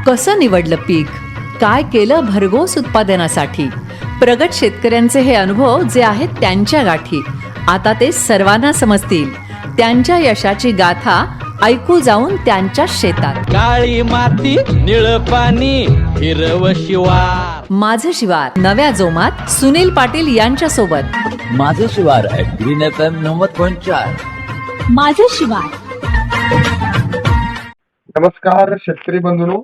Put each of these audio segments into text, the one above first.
कसं निवडलं पीक, काय केलं भरघोस उत्पादनासाठी. प्रगत शेतकऱ्यांचे हे अनुभव जे आहेत त्यांच्या गाठी, आता ते सर्वांना समजतील. त्यांच्या यशाची गाथा ऐकू जाऊन त्यांच्या शेतात. काळी माती निळ पाणी हिरव शिवार. माझं शिवार नव्या जोमात सुनील पाटील यांच्या सोबत. माझं शिवार ग्रीन FM 90.4. माझं शिवार. नमस्कार शेतकरी बंधूंनो,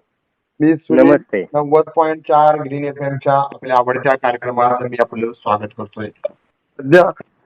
मी सुनील. नमस्ते. 90.4 ग्रीन एफएमच्या आपल्या आवडत्या कार्यक्रमात मी आपलं स्वागत करतोय. सध्या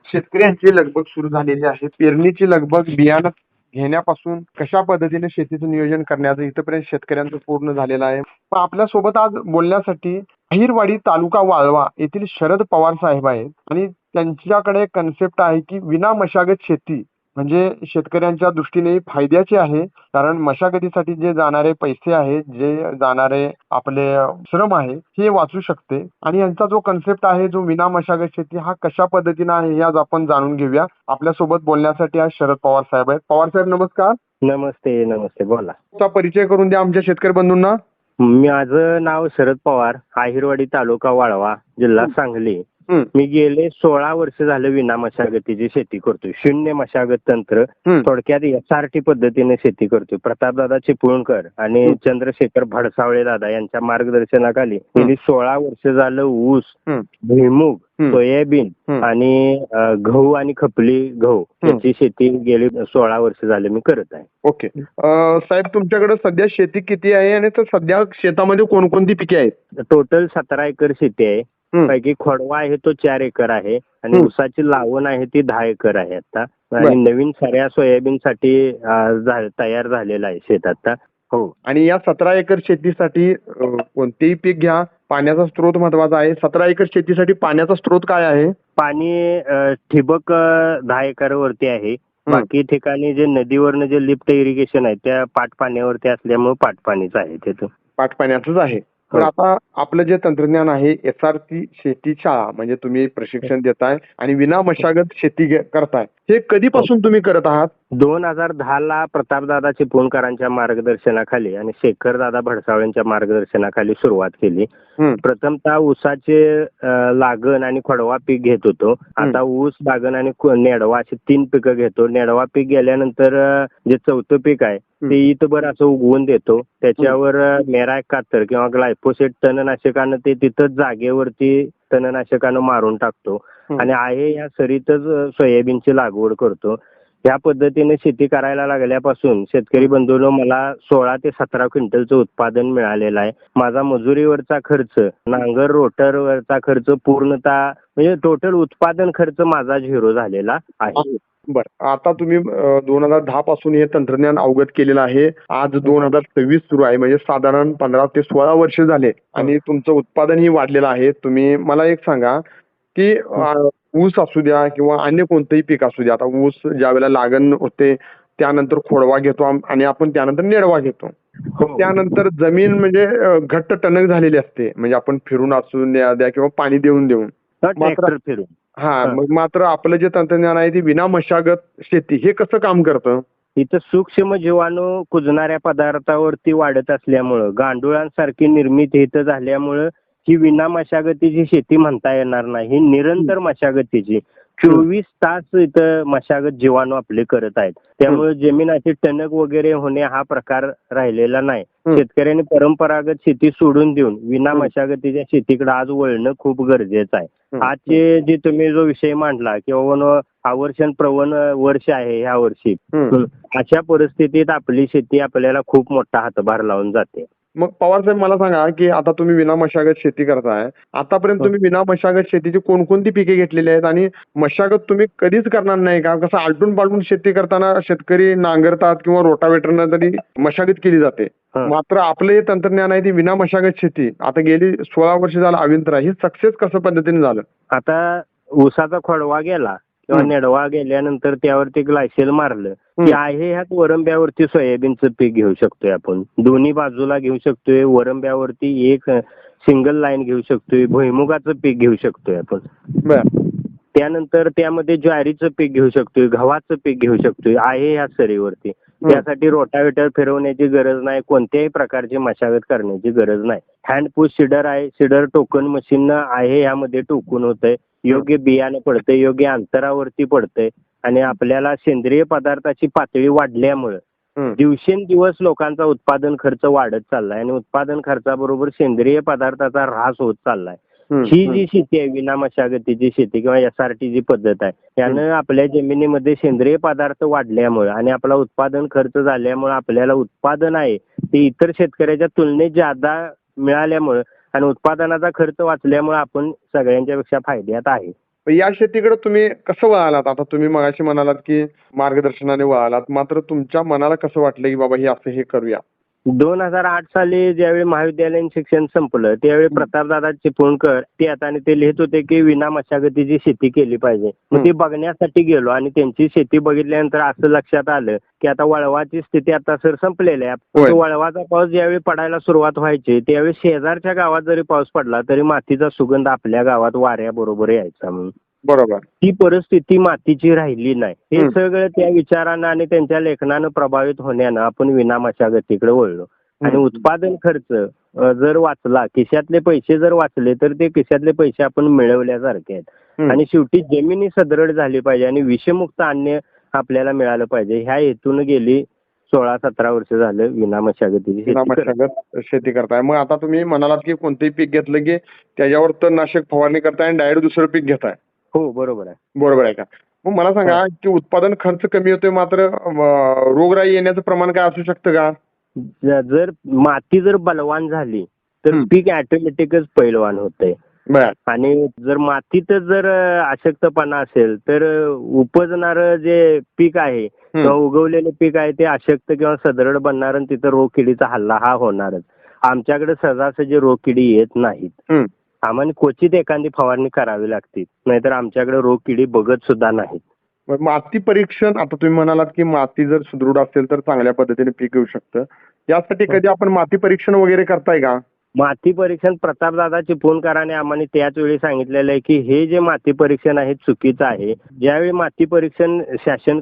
शेतकऱ्यांची लगबग सुरू झालेली आहे. पेरणीची लगबग, बियाणं घेण्यापासून कशा पद्धतीने शेतीचं नियोजन करण्याचं इथपर्यंत शेतकऱ्यांचं पूर्ण झालेलं आहे. पण आपल्या सोबत आज बोलण्यासाठी अहिरवाडी तालुका वाळवा येथील शरद पवार साहेब आहेत आणि त्यांच्याकडे कन्सेप्ट आहे की विना मशागत शेती म्हणजे शेतकऱ्यांच्या दृष्टीने फायद्याची आहे. कारण मशागतीसाठी जे जाणारे पैसे आहेत, जे जाणारे आपले श्रम आहे, हे वाचू शकते. आणि यांचा जो कन्सेप्ट आहे, जो विना मशागत शेती, हा कशा पद्धतीने आहे हे आज आपण जाणून घेऊया. आपल्या सोबत बोलण्यासाठी आज शरद पवार साहेब आहेत. पवार साहेब नमस्कार. नमस्ते. नमस्ते, बोला. तुमचा परिचय करून द्या आमच्या शेतकरी बंधूंना. माझं नाव शरद पवार, अहिरवाडी तालुका वाळवा, जिल्हा सांगली. मी गेले 16 वर्ष झालं विना मशागतीची शेती करतोय. शून्य मशागत तंत्र, थोडक्यात SRT पद्धतीने शेती करतोय. प्रतापदादा चिपळूणकर आणि चंद्रशेखर भडसावळे दादा यांच्या मार्गदर्शनाखाली गेली 16 वर्ष झालं ऊस, भुईमूग, सोयाबीन आणि गहू आणि खपली गहू याची शेती गेली 16 वर्ष झाले मी करत आहे. ओके साहेब, तुमच्याकडे सध्या शेती किती आहे आणि सध्या शेतामध्ये कोणकोणती पिके आहेत? टोटल 17 एकर शेती आहे. पैकी खोडवा आहे तो 4 एकर आहे आणि ऊसाची लावण आहे ती 10 एकर आहे आता. आणि नवीन साऱ्या सोयाबीन साठी तयार झालेला आहे शेत आता. हो. आणि या 17 एकर शेतीसाठी कोणतेही पीक घ्या, पाण्याचा स्रोत महत्वाचा आहे. 17 एकर शेतीसाठी पाण्याचा स्रोत काय आहे? पाणी ठिबक 10 एकर वरती आहे. बाकी ठिकाणी जे नदीवरनं जे लिफ्ट इरिगेशन आहे त्या पाटपाण्यावरती असल्यामुळे पाटपाणीच आहे तिथं. पाटपाण्याचंच आहे. तर आता आपलं जे तंत्रज्ञान आहे, SRT शेती शाळा म्हणजे तुम्ही प्रशिक्षण देताय आणि विना मशागत शेती करताय, हे कधीपासून तुम्ही करत आहात? 2010 ला प्रतापदादा चिपळूणकरांच्या मार्गदर्शनाखाली आणि शेखरदादा भडसावळेंच्या मार्गदर्शनाखाली सुरुवात केली. प्रथमतः ऊसाचे लागण आणि खोडवा पीक घेत होतो. आता ऊस, लागण आणि नेडवा अशी 3 पिकं घेतो. नेडवा पीक गेल्यानंतर जे 4थं पीक आहे ते इथभर असं उगवून देतो. त्याच्यावर मेरा 71 किंवा ग्लायफोसेट तणनाशकानं ते तिथंच जागेवरती तणनाशकानं मारून टाकतो आणि आहे या सरीतच सोयाबीनची लागवड करतो. या पद्धतीने शेती करायला लागल्यापासून शेतकरी बंधूंनो मला 16 ते 17 क्विंटलचं उत्पादन मिळालेलं आहे. माझा मजुरीवरचा खर्च, नांगर रोटरवरचा खर्च पूर्णतः म्हणजे टोटल उत्पादन खर्च माझा 0 झालेला आहे. बरं, आता तुम्ही 2010 पासून हे तंत्रज्ञान अवगत केलेलं आहे. आज 2026 सुरू आहे, म्हणजे साधारण 15 ते 16 वर्ष झाले आणि तुमचं उत्पादनही वाढलेलं आहे. तुम्ही मला एक सांगा की ऊस असू द्या किंवा अन्य कोणतंही पीक असू द्या, आता ऊस ज्या वेळेला लागण होते त्यानंतर खोडवा घेतो आणि आपण त्यानंतर नेडवा घेतो. त्यानंतर जमीन म्हणजे घट्ट टणक झालेली असते, म्हणजे आपण फिरून असू द्या किंवा पाणी देऊन फिरून. मग मात्र आपलं जे तंत्रज्ञान आहे ते विना मशागत शेती हे कसं काम करतं? इथं सूक्ष्म जीवाणू कुजणाऱ्या पदार्थावरती वाढत असल्यामुळं, गांडुळांसारखी निर्मिती इथं झाल्यामुळं ही विना मशागतीची शेती म्हणता येणार नाही. ही निरंतर मशागतीची 24 तास इथं मशागत जीवाणू आपले करत आहेत. त्यामुळे जमीन अशी टणक वगैरे होणे हा प्रकार राहिलेला नाही. शेतकऱ्यांनी परंपरागत शेती सोडून देऊन विना मशागतीच्या शेतीकडे आज वळणं खूप गरजेचं आहे. आजचे जे तुम्ही जो विषय मांडला किंवा आवर्षण प्रवण वर्ष आहे ह्या वर्षी, अशा परिस्थितीत आपली शेती आपल्याला खूप मोठा हातभार लावून जाते. मग पवार साहेब मला सांगा की आता तुम्ही विना मशागत शेती करताय, आतापर्यंत तुम्ही विना मशागत शेतीची कोणकोणती पिके घेतलेली आहेत आणि मशागत तुम्ही कधीच करणार नाही का? कसं आलटून पालटून शेती करताना शेतकरी नांगरतात किंवा रोटावेटरनं तरी मशागत केली जाते. मात्र आपलं हे तंत्रज्ञान आहे ती विना मशागत शेती आता गेली 16 वर्ष झालं अविंतर आहे. ही सक्सेस कसं पद्धतीने झालं? आता ऊसाचा खोडवा गेला किंवा नेडवा गेल्यानंतर त्यावरती ग्लायसेल मारलं की आहे ह्यात वरंब्यावरती सोयाबीनचं पीक घेऊ शकतोय आपण. दोन्ही बाजूला घेऊ शकतोय. वरंब्यावरती एक सिंगल लाईन घेऊ शकतोय. भुईमुगाचं पीक घेऊ शकतोय आपण. त्यानंतर त्यामध्ये ज्वारीचं पीक घेऊ शकतोय, गव्हाचं पीक घेऊ शकतोय आहे ह्या सरीवरती. त्यासाठी रोटावेटर फिरवण्याची गरज नाही, कोणत्याही प्रकारची मशागत करण्याची गरज नाही. हँड पुश सीडर आहे, सीडर टोकन मशीन आहे, यामध्ये टोकून होतंय, योग्य बियाणं पडतंय, योग्य अंतरावरती पडतंय आणि आपल्याला सेंद्रिय पदार्थाची पातळी वाढल्यामुळे दिवसेंदिवस लोकांचा उत्पादन खर्च वाढत चाललाय आणि उत्पादन खर्चाबरोबर सेंद्रिय पदार्थाचा ऱ्हास होत चाललाय. ही जी शेती आहे, विना मशागतीची शेती किंवा SRT जी पद्धत आहे, यानं आपल्या जमिनीमध्ये सेंद्रिय पदार्थ वाढल्यामुळे आणि आपला उत्पादन खर्च झाल्यामुळे आपल्याला उत्पादन आहे ते इतर शेतकऱ्याच्या तुलनेत जादा मिळाल्यामुळे आणि उत्पादनाचा खर्च वाचल्यामुळे आपण सगळ्यांच्या पेक्षा फायद्यात आहे. या शेतीकडे तुम्ही कसं वळालात? आता तुम्ही मगाशी म्हणालात की मार्गदर्शनाने वळालात, मात्र तुमच्या मनाला कसं वाटलं की बाबा हे असं हे करूया? 2008 साली ज्यावेळी महाविद्यालयीन शिक्षण संपलं त्यावेळी प्रतापदादा चिपळूणकर ते आता आणि ते लिहित होते की विना मशागतीची शेती केली पाहिजे. मग ते बघण्यासाठी गेलो आणि त्यांची शेती बघितल्यानंतर असं लक्षात आलं की आता वळवाची स्थिती आता सर संपलेली आहे. तो वळवाचा पाऊस ज्यावेळी पडायला सुरुवात व्हायची त्यावेळी शेजारच्या गावात जरी पाऊस पडला तरी मातीचा सुगंध आपल्या गावात वाऱ्याबरोबर यायचा. म्हणून बरोबर, ती परिस्थिती मातीची राहिली नाही. हे सगळं त्या विचारानं आणि त्यांच्या लेखनानं प्रभावित होण्यानं आपण विना मशागतीकडे वळलो आणि उत्पादन खर्च जर वाचला, खिशातले पैसे जर वाचले तर ते खिशातले पैसे आपण मिळवल्यासारखे आहेत आणि शेवटी जमिनी सदृढ झाली पाहिजे आणि विषमुक्त अन्न आपल्याला मिळालं पाहिजे. ह्या हेतून गेली 16-17 वर्ष झालं विना मशागतीची शेती करताय. मग आता तुम्ही म्हणालात की कोणतेही पीक घेतलं की त्याच्यावर तणनाशक फवारणी करताय आणि डायरेक्ट दुसरं पीक घेताय. हो, बरोबर आहे. बरोबर आहे का? मग मला सांगा की उत्पादन खर्च कमी होतोय मात्र रोगराई येण्याचं प्रमाण काय असू शकतं का? जर माती जर बलवान झाली तर पीक ऑटोमॅटिकच पैलवान होतंय आणि जर मातीत जर अशक्तपणा असेल तर उपजणारं जे पीक आहे किंवा उगवलेलं पीक आहे ते अशक्त किंवा सदृढ बनणार आणि तिथं रोग किडीचा हल्ला हा होणारच. आमच्याकडे सहजासहजी रोग किडी येत नाहीत. आम्हाला क्वचित एखादी फवारणी करावी लागते, नाहीतर आमच्याकडे रोग किडी बघत सुद्धा नाहीत. माती परीक्षण, आता तुम्ही म्हणालात की माती जर सुदृढ असेल तर चांगल्या पद्धतीने पीक येऊ शकतं. यासाठी कधी आपण माती परीक्षण वगैरे करताय का? माती परीक्षण प्रतापदादा चिपळूणकरांनी आम्हाला त्याच वेळी सांगितलेलं आहे की हे जे माती परीक्षण आहे चुकीचं आहे. ज्यावेळी माती परीक्षण शासन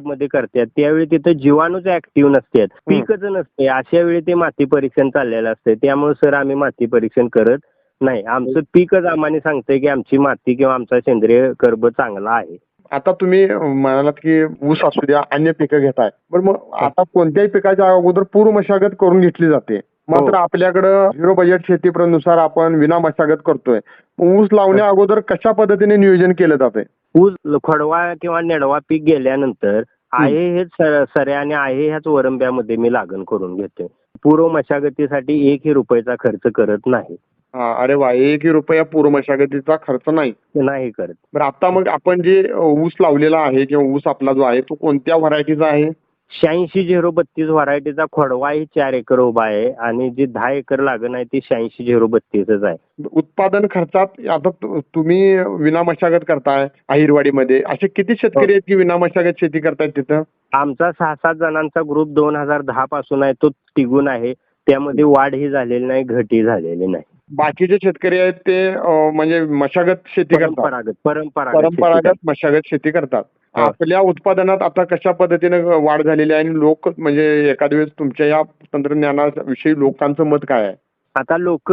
मध्ये करतात त्यावेळी तिथं जीवाणूच ऍक्टिव्ह नसतात, पीकच नसते, अशा वेळी ते माती परीक्षण चाललेलं असते. त्यामुळे सर आम्ही माती परीक्षण करत नाही. आमचं पीकच आम्हाला सांगतंय की आमची माती किंवा आमचा सेंद्रिय कर्ब चांगला आहे. आता तुम्ही म्हणालात की ऊस असू द्या, अन्य पिकं घेताय, पण मग आता कोणत्याही पिकाच्या अगोदर पूर्व मशागत करून घेतली जाते, मात्र आपल्याकडं झिरो बजेट शेतीनुसार आपण विना मशागत करतोय. ऊस लावण्या अगोदर कशा पद्धतीने नियोजन केलं जाते? ऊस खोडवा किंवा नेडवा पीक गेल्यानंतर आहे हेच सऱ्या आणि आहे ह्याच वरंब्यामध्ये मी लागण करून घेतोय. पूर्व मशागतीसाठी 1 रुपयाचा खर्च करत नाही. अरे वा, 1 रुपया पूर्व मशागतीचा खर्च नाही करत. बरं, आता मग आपण जे ऊस लावलेला आहे किंवा ऊस आपला जो आहे तो कोणत्या व्हरायटीचा आहे? 86-032 व्हरायटीचा खोडवा ही 4 एकर उभा आहे आणि जी 10 एकर लागण आहे ती 86-032च आहे. उत्पादन खर्चात आता तुम्ही विना मशागत करताय अहिरवाडीमध्ये, असे किती शेतकरी आहेत की विना मशागत शेती करतायत तिथं? आमचा 6-7 जणांचा ग्रुप 2010 पासून आहे, तो टिकून आहे. त्यामध्ये वाढ ही झालेली नाही, घट ही झालेली नाही. बाकीचे शेतकरी आहेत ते म्हणजे मशागत शेती करतात, परंपरागत मशागत शेती करतात. आपल्या उत्पादनात आता कशा पद्धतीने वाढ झालेली आहे आणि लोक म्हणजे एखाद्या वेळेस तुमच्या या तंत्रज्ञानाविषयी लोकांचं मत काय आहे? आता लोक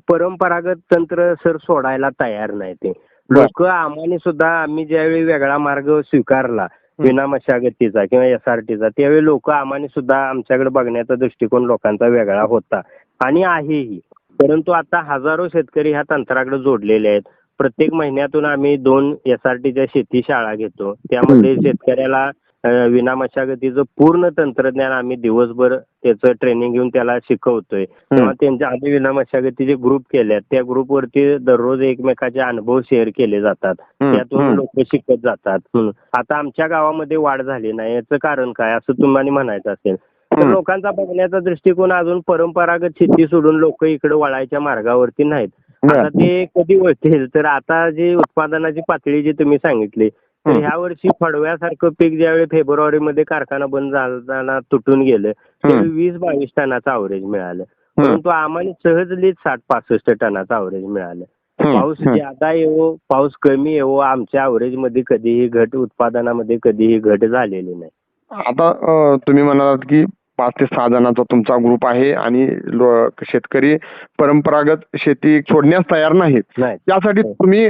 परंपरागत तंत्र सर सोडायला तयार नाही. ते लोक आम्हाला सुद्धा, आम्ही ज्यावेळी वेगळा मार्ग स्वीकारला विना मशागतीचा किंवा SRTचा, त्यावेळी लोक आम्हाला सुद्धा आमच्याकडे बघण्याचा दृष्टिकोन लोकांचा वेगळा होता आणि आहेही. परंतु आता हजारो शेतकरी ह्या तंत्राकडे जोडलेले आहेत. प्रत्येक महिन्यातून आम्ही 2 SRTच्या शेती शाळा घेतो. त्यामध्ये शेतकऱ्याला विना मशागतीचं पूर्ण तंत्रज्ञान आम्ही दिवसभर त्याचं ट्रेनिंग घेऊन त्याला शिकवतोय. तेव्हा त्यांच्या आधी विना मशागतीचे ग्रुप केल्यात, त्या ग्रुपवरती दररोज एकमेकाचे अनुभव शेअर केले जातात, त्यातून लोक शिकत जातात. आता आमच्या गावामध्ये वाढ झाली नाही, याचं कारण काय असं तुम्हाला म्हणायचं असेल तर लोकांचा बघण्याचा दृष्टिकोन अजून परंपरागत शेती सोडून लोक इकडे वळायच्या मार्गावरती नाहीत. आता ते कधी वळतील तर आता जी उत्पादनाची पातळी जी तुम्ही सांगितली तर ह्या वर्षी फडव्यासारखं पीक ज्यावेळी फेब्रुवारीमध्ये कारखाना बंद झाला तुटून गेलं त्यावेळी 20-22 टनाचं अवरेज मिळालं. परंतु आम्हाला सहजलीच 60-65 टनाचं अवरेज मिळालं. पाऊस ज्यादा येवो, पाऊस कमी येवो, आमच्या अवरेज मध्ये कधीही घट, उत्पादनामध्ये कधीही घट झालेली नाही. आता तुम्ही म्हणालात की 5 ते 6 जणांचा तुमचा ग्रुप आहे आणि शेतकरी परंपरागत शेती सोडण्यास तयार नाहीत. नाही. त्यासाठी तुम्ही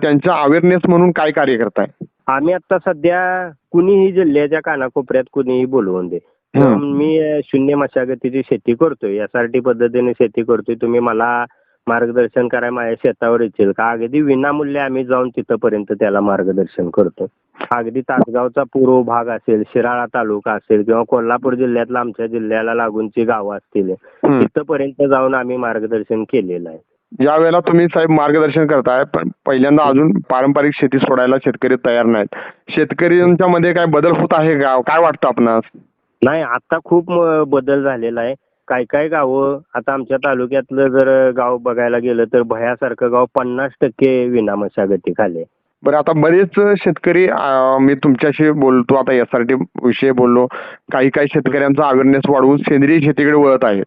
त्यांच्या अवेअरनेस म्हणून काय कार्य करताय? आम्ही आता सध्या कुणीही जिल्ह्याच्या कानाकोपऱ्यात कुणीही बोलवून दे, तर मी शून्य मशागतीची शेती करतोय, SRT पद्धतीने शेती करतोय, तुम्ही मला मार्गदर्शन करायला माझ्या शेतावर येतील का, अगदी विनामूल्य आम्ही जाऊन तिथपर्यंत त्याला मार्गदर्शन करतो. अगदी तासगावचा पूर्व भाग असेल, शिराळा तालुका असेल किंवा कोल्हापूर जिल्ह्यातला आमच्या जिल्ह्याला लागूनची गावं असतील, तिथपर्यंत जाऊन आम्ही मार्गदर्शन केलेलं आहे. ज्या वेळेला तुम्ही साहेब मार्गदर्शन करताय, पण पहिल्यांदा अजून पारंपरिक शेती सोडायला शेतकरी तयार नाहीत. शेतकऱ्यांच्या मध्ये काय बदल होत आहे का? काय वाटतं आपणास? नाही, आता खूप बदल झालेला आहे. काही गावं आता आमच्या तालुक्यातलं जर गाव बघायला गेलं तर भयासारखं गाव 50% विना मशागती खाली आहे. बरं, आता बरेच शेतकरी मी तुमच्याशी बोलतो, आता SRT विषयी बोललो, काही शेतकऱ्यांचा अवेअरनेस वाढवून सेंद्रिय शेतीकडे वळत आहेत.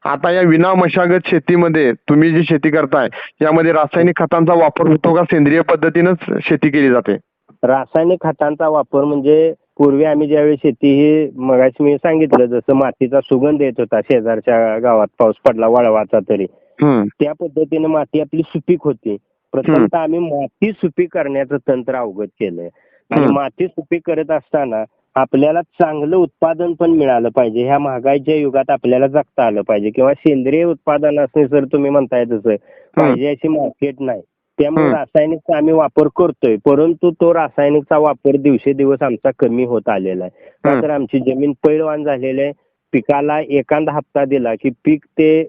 आता या विना मशागत शेतीमध्ये तुम्ही जी शेती करताय यामध्ये रासायनिक खतांचा वापर होतो का सेंद्रिय पद्धतीनंच शेती केली जाते? रासायनिक खतांचा वापर म्हणजे पूर्वी आम्ही ज्यावेळी शेती ही मगाशी मी सांगितलं जसं मातीचा सुगंध येत होता शेजारच्या गावात पाऊस पडला वळवाचा तरी, त्या पद्धतीने माती आपली सुपीक होती. प्रथमतः आम्ही माती सुपीक करण्याचं तंत्र अवगत केलंय आणि माती सुपीक करत असताना आपल्याला चांगलं उत्पादन पण मिळालं पाहिजे. ह्या महागाईच्या युगात आपल्याला जगता आलं पाहिजे किंवा सेंद्रिय उत्पादन असणे सर तुम्ही म्हणताय तसं पाहिजे अशी मार्केट नाही. त्यामुळे रासायनिकचा आम्ही वापर करतोय, परंतु तो रासायनिकचा वापर दिवसेदिवस आमचा कमी होत आलेला आहे. का तर आमची जमीन पैलवान झालेली आहे. पिकाला एखादा हप्ता दिला की पीक ते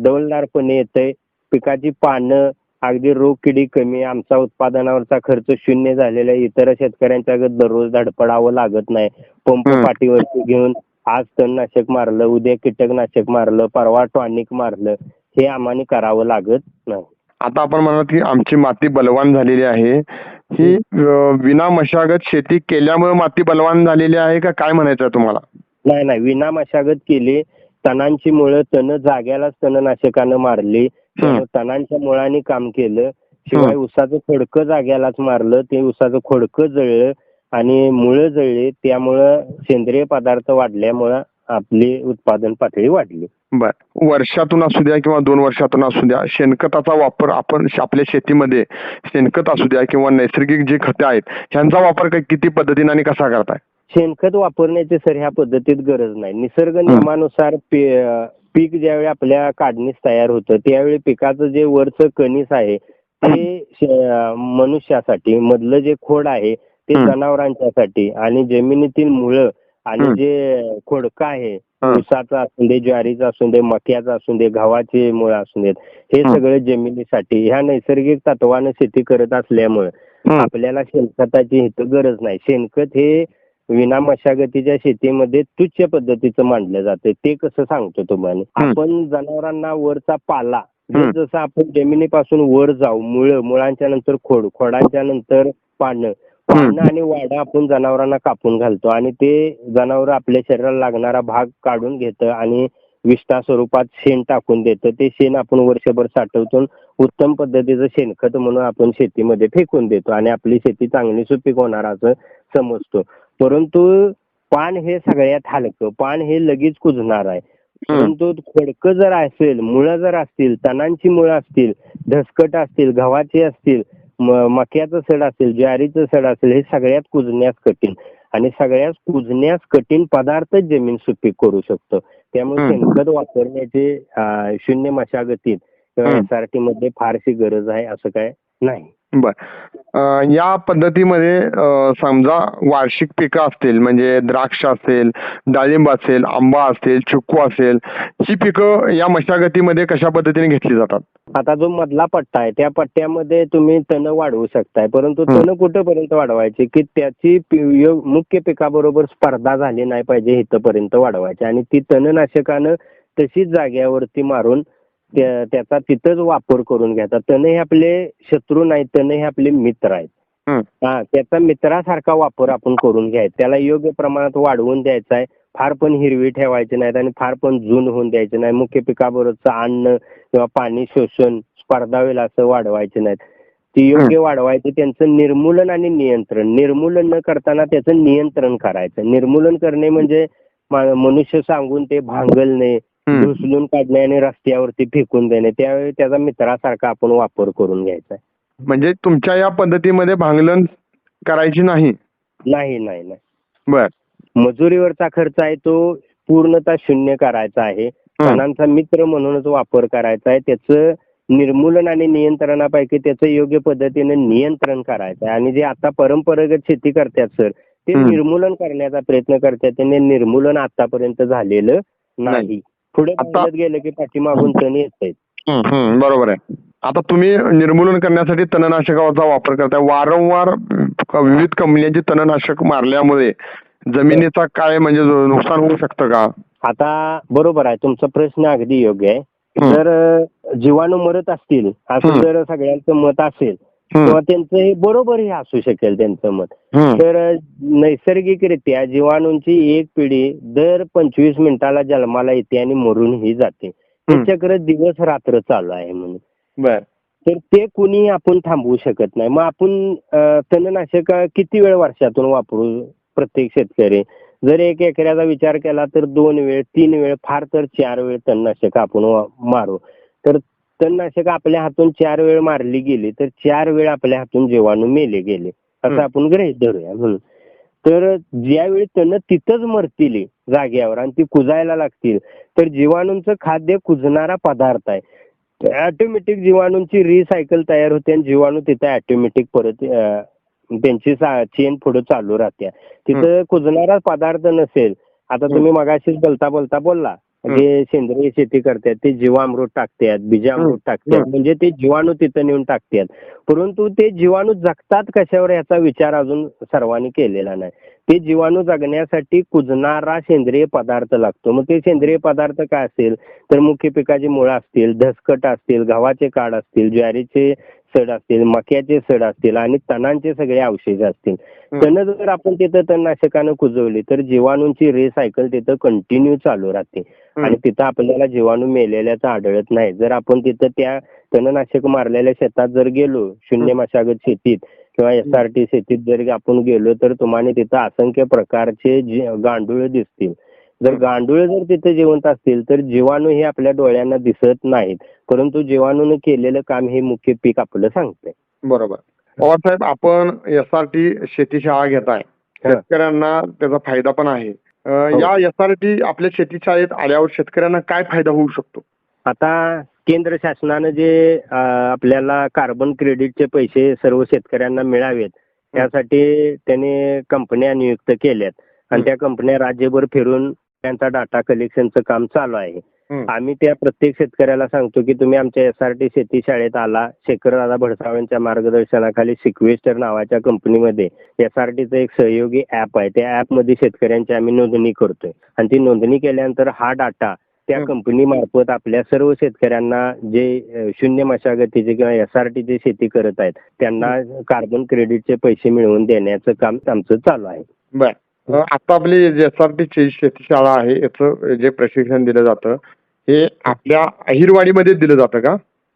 डौलदारपणे येतंय. पिकाची पानं अगदी रोग किडी कमी, आमचा उत्पादनावरचा खर्च शून्य झालेला आहे. इतर शेतकऱ्यांच्या दररोज धडपडावं लागत नाही. पंप पाठीवरती घेऊन आज तणनाशक मारलं, उद्या कीटकनाशक मारलं, परवा टॉनिक मारलं, हे आम्हाला करावं लागत नाही. आता आपण म्हणत की आमची माती बलवान झालेली आहे, ही विना मशागत शेती केल्यामुळे माती बलवान झालेली आहे का, काय म्हणायचं आहे तुम्हाला? नाही, विना मशागत केली, तणांची मुळं तण जाग्यालाच तणनाशकानं मारली, तणांच्या मुळांनी काम केलं, शिवाय उसाचं खोडकं जाग्यालाच मारलं, ते उसाचं खोडकं जळलं आणि मुळं जळली, त्यामुळं सेंद्रिय पदार्थ वाढल्यामुळं आपली उत्पादन पातळी वाढली. बर, वर्षातून असू द्या किंवा 2 वर्षातून असू द्या, शेणखताचा वापर आपण आपल्या शेतीमध्ये शेणखत असू द्या किंवा नैसर्गिक जे खते आहेत ह्यांचा वापर किती पद्धतीने आणि कसा करताय? शेणखत वापरण्याची सर ह्या पद्धतीत गरज नाही. निसर्ग नियमानुसार पीक ज्यावेळी आपल्या काढणीस तयार होतं त्यावेळी पिकाचं जे वरचं कणीस आहे ते मनुष्यासाठी, मधलं जे खोड आहे ते जनावरांच्यासाठी आणि जमिनीतील मुळं आणि जे खोडकं आहे ऊसाचा असून दे, ज्वारीचा असून दे, मक्याचा असून दे, गव्हाचे मुळं असून देत, हे सगळं जमिनीसाठी ह्या नैसर्गिक तत्वानं शेती करत असल्यामुळे आपल्याला शेणखताची इथं गरज नाही. शेणखत हे विना मशागतीच्या शेतीमध्ये तुच्छ पद्धतीचं मानलं जातं. ते कसं सांगतो तुम्हाला, आपण जनावरांना वरचा पाला जसं आपण जमिनीपासून वर जाऊ, मुळांच्या नंतर खोड, खोडांच्या नंतर पानं आणि वाडा आपण जनावरांना कापून घालतो आणि ते जनावर आपल्या शरीराला लागणारा भाग काढून घेतं आणि विष्ठा स्वरूपात शेण टाकून देतं. ते शेण आपण वर्षभर साठवतो, उत्तम पद्धतीचं शेणखत म्हणून आपण शेतीमध्ये फेकून देतो आणि आपली शेती चांगली सुपीक होणार असं समजतो. परंतु पान हे सगळ्यात हलकं, पान हे लगेच कुजणार आहे. परंतु खोडकं जर असेल, मुळं जर असतील, तणांची मुळं असतील, धसकट असतील, गव्हाचे असतील, मक्याचं सड असेल, ज्वारीचं सड असेल, हे सगळ्यात कुजण्यास कठीण आणि सगळ्यात कुजण्यास कठीण पदार्थच जमीन सुपीक करू शकतो. त्यामुळे शेणखत वापरण्याची शून्य मशागतीत किंवा SRT मध्ये फारशी गरज आहे असं काय नाही. बर, या पद्धतीमध्ये समजा वार्षिक पिकं असतील म्हणजे द्राक्ष असेल, डाळिंब असेल, आंबा असेल, चिक्कू असेल, ही पिकं या मशागतीमध्ये कशा पद्धतीने घेतली जातात? आता जो मधला पट्टा आहे त्या पट्ट्यामध्ये तुम्ही तण वाढवू शकताय, परंतु तण कुठेपर्यंत वाढवायचे की त्याची मुख्य पिकाबरोबर स्पर्धा झाली नाही पाहिजे इथपर्यंत वाढवायची आणि ती तणनाशकानं तशीच जाग्यावरती मारून त्याचा तिथंच वापर करून घेतात. तण हे आपले शत्रू नाहीत, तण हे आपले मित्र आहेत. त्याचा मित्रासारखा वापर आपण करून घ्यायचा, त्याला योग्य प्रमाणात वाढवून द्यायचा आहे. फार पण हिरवी ठेवायची नाहीत आणि फार पण जून होऊन द्यायचे नाही. मुख्य पिकाबरोबरचं अन्न किंवा पाणी शोषण स्पर्धा होईल असं वाढवायचे नाहीत. ती योग्य वाढवायची. त्यांचं निर्मूलन आणि नियंत्रण, निर्मूलन न करताना त्याचं नियंत्रण करायचं. निर्मूलन करणे म्हणजे मनुष्य सांगून ते भांगलणे, ढुसलून काढणे आणि रस्त्यावरती फेकून देणे. त्यावेळी त्याचा मित्रासारखा आपण वापर करून घ्यायचा. म्हणजे तुमच्या या पद्धतीमध्ये भांगलन करायची नाही. नाही नाही नाही. बर. मजुरीवरचा खर्च आहे तो पूर्णतः शून्य करायचा आहे. तणांचा मित्र म्हणूनच वापर करायचा आहे. त्याचं निर्मूलन आणि नियंत्रणापैकी त्याचं योग्य पद्धतीने नियंत्रण करायचं आहे. आणि जे आता परंपरागत शेती करतात सर, ते निर्मूलन करण्याचा प्रयत्न करतात. त्यांनी निर्मूलन आतापर्यंत झालेलं नाही. पुढे चालत गेलं की पाठीमागून तण येत आहेत. बरोबर आहे. आता तुम्ही निर्मूलन करण्यासाठी तणनाशकाचा वापर करताय. वारंवार विविध कंपन्यांची तणनाशक मारल्यामुळे जमिनीचा काय म्हणजे नुकसान होऊ शकतं का? आता बरोबर आहे, तुमचा प्रश्न अगदी योग्य आहे. जर जीवाणू मरत असतील असं जर सगळ्यांचं मत असेल किंवा त्यांचं हे बरोबरही असू शकेल त्यांचं मत, तर नैसर्गिकरित्या जीवाणूंची एक पिढी दर 25 मिनिटाला जन्माला येते आणि मरूनही जाते. हे चक्र दिवस रात्र चालू आहे म्हणून. बर. तर ते कुणी आपण थांबवू शकत नाही. मग आपण तणनाशक किती वेळ वर्षातून वापरू प्रत्येक शेतकरी? जर 1 एकराचा विचार केला तर 2 वेळ 3 वेळ फार तर 4 वेळ तणनाशक आपण मारू. तर तणनाशक आपल्या हातून 4 वेळ मारली गेली तर 4 वेळ आपल्या हातून जीवाणू मेले गेले असं आपण गृहीत धरूया म्हणून. तर ज्यावेळी तण तिथंच मरतील जाग्यावर आणि ती कुजायला लागतील तर जीवाणूंचं खाद्य कुजणारा पदार्थ आहे. ऑटोमॅटिक जीवाणूंची रिसायकल तयार होते आणि जीवाणू तिथे ऑटोमॅटिक परत त्यांची चेन पुढे चालू राहते. तिथं कुजणारा पदार्थ नसेल. आता तुम्ही मगाशीच बोलता बोलला जे सेंद्रिय शेती करतात ते जीवामृत टाकतात, बीजामृत टाकतात, म्हणजे ते जीवाणू तिथं नेऊन टाकतात. परंतु ते जीवाणू जगतात कशावर याचा विचार अजून सर्वांनी केलेला नाही. ते जीवाणू जगण्यासाठी कुजणारा सेंद्रिय पदार्थ लागतो. मग ते सेंद्रिय पदार्थ काय असेल तर मुख्य पिकाची मुळं असतील, धसकट असतील, गव्हाचे काड असतील, ज्वारीचे सड असतील, मक्याचे सड असतील आणि तणांचे सगळे अवशेष असतील. तण जर आपण तिथं तणनाशकानं कुजवली तर जीवाणूंची रिसायकल तिथं कंटिन्यू चालू राहते आणि तिथं आपल्याला जीवाणू मेलेल्याचं आढळत नाही. जर आपण तिथं त्या तणनाशक मारलेल्या शेतात जर गेलो, शून्य मशागत शेतीत किंवा SRT शेतीत जर आपण गेलो तर तुम्हाला तिथं असंख्य प्रकारचे गांडूळ दिसतील. जर गांडूळ जर तिथे जिवंत असतील तर जीवाणू हे आपल्या डोळ्यांना दिसत नाहीत, परंतु जीवाणूने केलेलं काम हे मुख्य पीक आपलं सांगतंय. बरोबर. पवार साहेब, आपण SRT शेती शाळा घेताय, शेतकऱ्यांना त्याचा फायदा पण आहे. या SRT आपल्या शेती शाळेत आल्यावर शेतकऱ्यांना काय फायदा होऊ शकतो? आता केंद्र शासनानं जे आपल्याला कार्बन क्रेडिटचे पैसे सर्व शेतकऱ्यांना मिळावेत त्यासाठी त्याने कंपन्या नियुक्त केल्यात आणि त्या कंपन्या राज्यभर फिरून त्यांचा डाटा कलेक्शनचं काम चालू आहे. आम्ही त्या प्रत्येक शेतकऱ्याला सांगतो की तुम्ही आमच्या SRT शेती शाळेत आला. शेखरदादा भडसावळ्यांच्या मार्गदर्शनाखाली सिक्वेस्टर नावाच्या कंपनीमध्ये SRTचं एक सहयोगी ऍप आहे. त्या ऍपमध्ये शेतकऱ्यांची आम्ही नोंदणी करतोय आणि ती नोंदणी केल्यानंतर हा डाटा त्या कंपनी मार्फत आपल्या सर्व शेतकऱ्यांना जे शून्य मशागतीचे किंवा SRTची शेती करत आहेत त्यांना कार्बन क्रेडिटचे पैसे मिळवून देण्याचं काम आमचं चालू आहे. बर. आता आपली SRT शेती शाळा आहे याचं जे प्रशिक्षण दिलं जातं हे आपल्या अहिरवाडीमध्ये दिलं जातं का?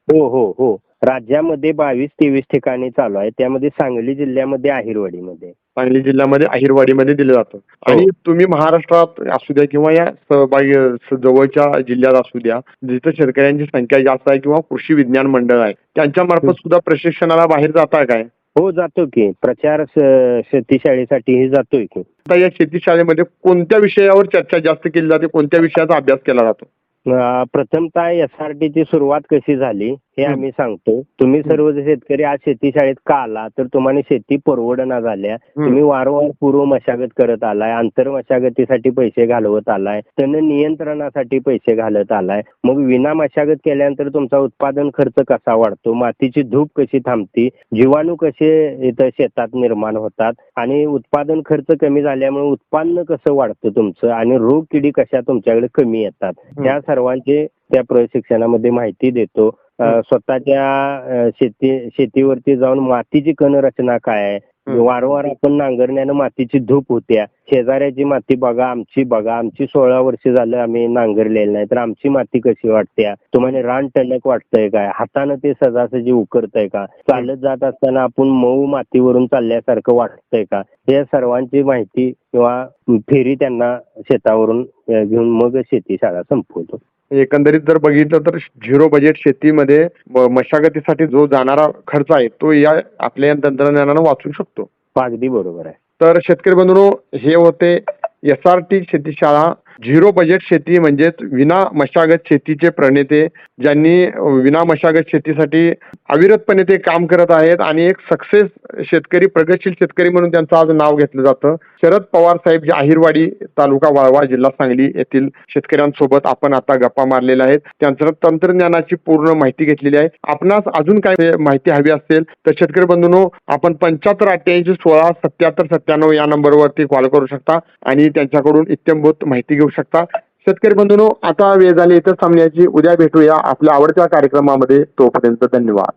हो हो हो. राज्यामध्ये 22-23 ठिकाणी चालू आहे. त्यामध्ये सांगली जिल्ह्यामध्ये अहिरवाडीमध्ये. सांगली जिल्ह्यामध्ये अहिरवाडीमध्ये दिलं जातं. आणि तुम्ही महाराष्ट्रात असू द्या किंवा या सहभागी जवळच्या जिल्ह्यात असू द्या जिथं शेतकऱ्यांची संख्या जास्त आहे किंवा कृषी विज्ञान मंडळ आहे त्यांच्या मार्फत सुद्धा प्रशिक्षणाला बाहेर जाताय काय? हो जातो की. प्रचार शेतीशाळेसाठीही जातोय की. आता या शेतीशाळेमध्ये कोणत्या विषयावर चर्चा जास्त केली जाते, कोणत्या विषयाचा अभ्यास केला जातो? प्रथमतः SRTची सुरुवात कशी झाली हे आम्ही सांगतो. तुम्ही सर्व शेतकरी आज शेतीशाळेत का आला तर तुम्हाला शेती परवडना झाल्या. तुम्ही वारंवार पूर्व मशागत करत आलाय, आंतर मशागतीसाठी पैसे घालवत आलाय, तण नियंत्रणासाठी पैसे घालत आलाय. मग विना मशागत केल्यानंतर तुमचा उत्पादन खर्च कसा वाढतो, मातीची धूप कशी थांबती, जीवाणू कसे इथं शेतात निर्माण होतात आणि उत्पादन खर्च कमी झाल्यामुळे उत्पन्न कसं वाढतं तुमचं आणि रोग किडी कशा तुमच्याकडे कमी येतात, त्या सर्वांची त्या प्रशिक्षणामध्ये माहिती देतो. स्वतःच्या शेतीवरती जाऊन मातीची कण रचना काय आहे, वारंवार आपण नांगरण्यानं मातीची धूप होत्या. शेजाऱ्याची माती बघा, आमची 16 वर्ष झालं आम्ही नांगरलेलं नाही, तर आमची माती कशी वाटते, तुम्हाला रान टणक वाटतंय काय, हातानं ते सहजासहजी उकरतंय का, चालत जात असताना आपण मऊ मातीवरून चालल्यासारखं वाटतंय का, या सर्वांची माहिती किंवा फेरी त्यांना शेतावरून घेऊन मग शेती शाळा संपवतो. एकंदरीत जर बघितलं तर झिरो बजेट शेतीमध्ये मशागतीसाठी जो जाणारा खर्च आहे तो या आपल्या या तंत्रज्ञानानं वाचू शकतो. अगदी बरोबर आहे. तर शेतकरी बंधूंनो, हे होते SRT शेती शाळा झिरो बजेट शेती म्हणजेच विना मशागत शेतीचे प्रणेते, ज्यांनी विना मशागत शेतीसाठी अविरतपणे ते काम करत आहेत आणि एक सक्सेस शेतकरी, प्रगतशील शेतकरी म्हणून त्यांचं आज नाव घेतलं जातं. शरद पवार साहेब जे अहिरवाडी, तालुका वाळवा, जिल्हा सांगली येथील शेतकऱ्यांसोबत आपण आता गप्पा मारलेल्या आहेत. त्यांचं तंत्रज्ञानाची पूर्ण माहिती घेतलेली आहे. आपणास अजून काय माहिती हवी असेल तर शेतकरी बंधूंनो, आपण 7588 16 77 97 या नंबरवरती कॉल करू शकता आणि त्यांच्याकडून इत्यंभूत माहिती घेऊ शकता. शेतकरी बंधूंनो, आता वेळ झाली इथं थांबण्याची. उद्या भेटूया आपल्या आवडत्या कार्यक्रमामध्ये. तोपर्यंत धन्यवाद.